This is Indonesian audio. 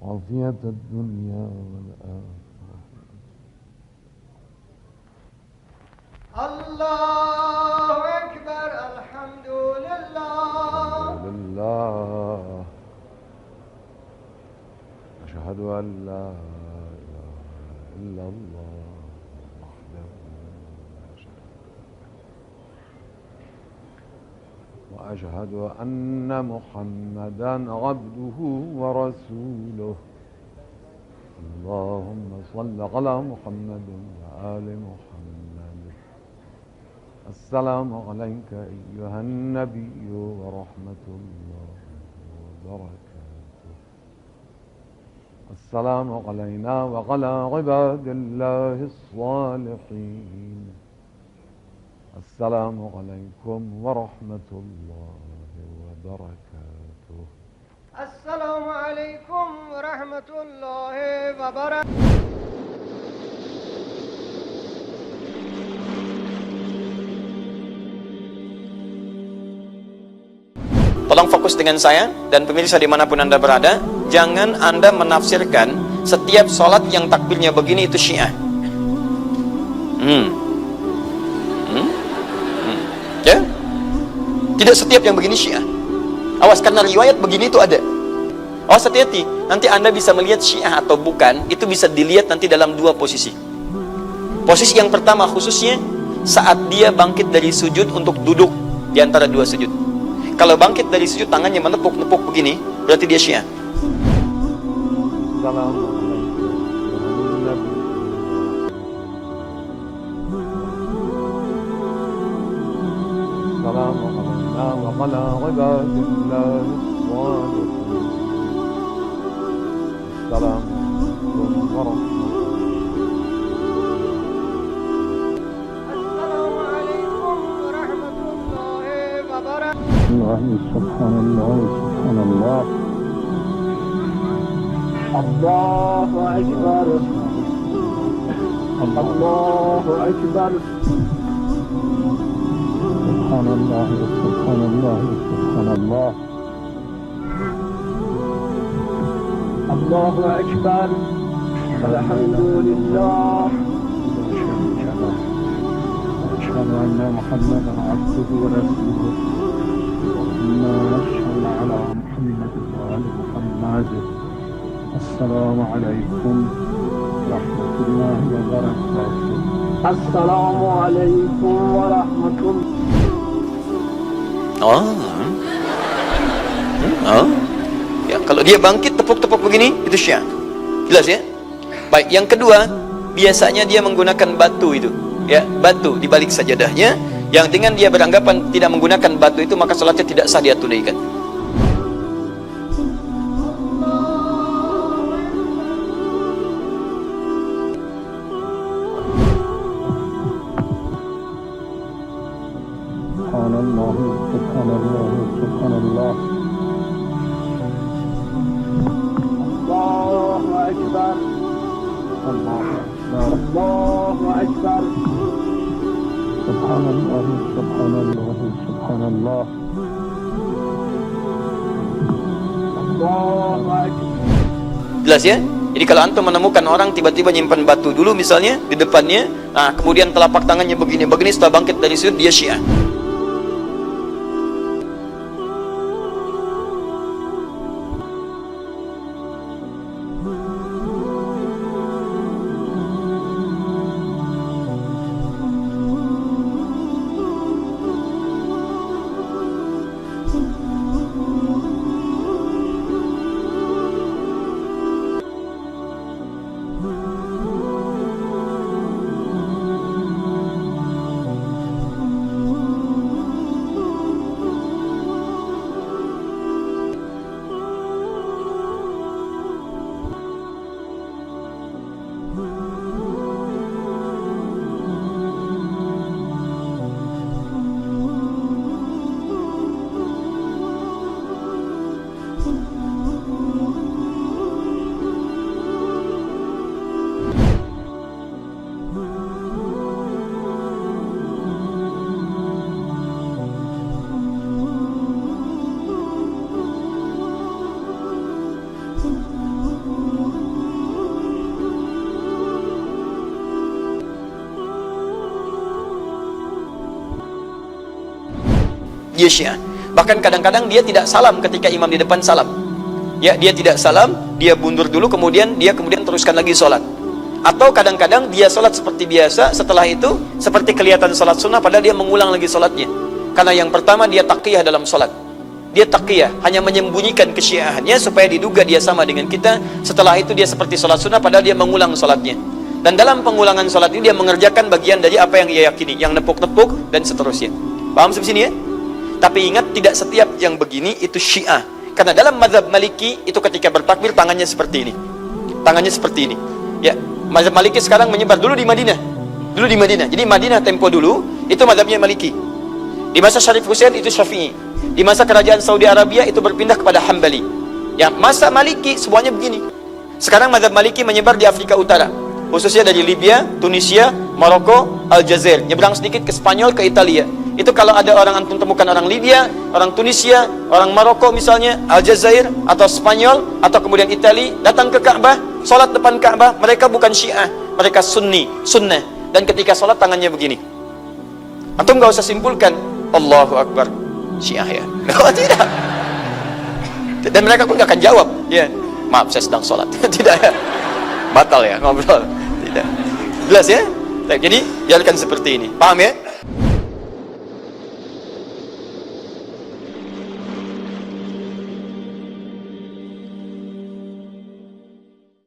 عافية الدنيا والآخرة. الله أكبر. الحمد لله. أشهد أن لا إله إلا الله وحده لا شريك له، وأشهد أن محمدا عبده ورسوله. اللهم صل على محمد وآل محمد. السلام عليك أيها النبي ورحمة الله وبركاته. السلام علينا وعلى عباد الله الصالحين. السلام عليكم ورحمة الله وبركاته. السلام عليكم ورحمة الله وبركاته. Tolong fokus dengan saya dan pemirsa dimanapun Anda berada. Jangan Anda menafsirkan setiap sholat yang takbirnya begini itu Syiah. Ya, tidak setiap yang begini Syiah. Awas, karena riwayat begini itu ada. Awas, hati-hati. Nanti Anda bisa melihat Syiah atau bukan. Itu bisa dilihat nanti dalam dua posisi. Posisi yang pertama khususnya saat dia bangkit dari sujud untuk duduk di antara dua sujud. Kalau bangkit dari sujud tangannya menepuk-nepuk begini, berarti dia Syiah. Subhanallah, subhanallah. Allahu Akbar. Allahu Akbar. Subhanallah, subhanallah, subhanallah. Allahu Akbar. Alhamdulillah. Asyhadu anna Muhammadan abduhu wa rasuluh. صل على محمد وآل محمد. السلام عليكم ورحمة الله وبركاته. السلام عليكم ورحمة الله. Ya, kalau dia bangkit tepuk-tepuk begini itu Syiah. Jelas ya? Baik, yang kedua, biasanya dia menggunakan batu itu, ya, batu di balik sajadahnya. Yang dengan dia beranggapan tidak menggunakan batu itu, maka salatnya tidak sah dia tunaikan. Subhanallah, subhanallah, subhanallah. Allahu Akbar. Allahu Akbar. Allahu Akbar. Subhanallah, subhanallah, subhanallah. Allahu Akbar. Jelas ya? Jadi kalau antum menemukan orang tiba-tiba nyimpan batu dulu misalnya di depannya, nah kemudian telapak tangannya begini, setelah bangkit dari sujud dia Syiah. dia Syiah. Bahkan kadang-kadang dia tidak salam ketika imam di depan salam. Ya, dia tidak salam, dia mundur dulu, kemudian teruskan lagi sholat. Atau kadang-kadang dia sholat seperti biasa, setelah itu seperti kelihatan sholat sunnah, padahal dia mengulang lagi sholatnya. Karena yang pertama dia taqiyah dalam sholat. Dia taqiyah, hanya menyembunyikan kesyiahannya supaya diduga dia sama dengan kita. Setelah itu dia seperti sholat sunnah, padahal dia mengulang sholatnya. Dan dalam pengulangan sholat ini dia mengerjakan bagian dari apa yang ia yakini, yang nepuk-nepuk dan seterusnya. Paham sampai sini ya? Tapi ingat, tidak setiap yang begini itu Syiah. Karena dalam mazhab Maliki itu ketika bertakbir tangannya seperti ini. Tangannya seperti ini. Ya, mazhab Maliki sekarang menyebar dulu di Madinah. Dulu di Madinah. Jadi Madinah tempo dulu itu mazhabnya Maliki. Di masa Syarif Hussein itu Syafi'i. Di masa kerajaan Saudi Arabia itu berpindah kepada Hambali. Ya, masa Maliki semuanya begini. Sekarang mazhab Maliki menyebar di Afrika Utara, khususnya dari Libya, Tunisia, Maroko, Aljazair, nyebrang sedikit ke Spanyol, ke Italia. Itu kalau ada orang antum temukan orang Libya, orang Tunisia, orang Maroko misalnya, Aljazair atau Spanyol atau kemudian Italia, datang ke Ka'bah, sholat depan Ka'bah, mereka bukan Syiah, mereka Sunni, Sunnah. Dan ketika sholat tangannya begini. Antum nggak usah simpulkan Allahu Akbar Syiah ya. Oh, tidak. Dan mereka pun nggak akan jawab, ya maaf saya sedang sholat. Tidak ya, batal ya ngobrol. Tidak. Jelas ya. Jadi biarkan seperti ini. Paham ya?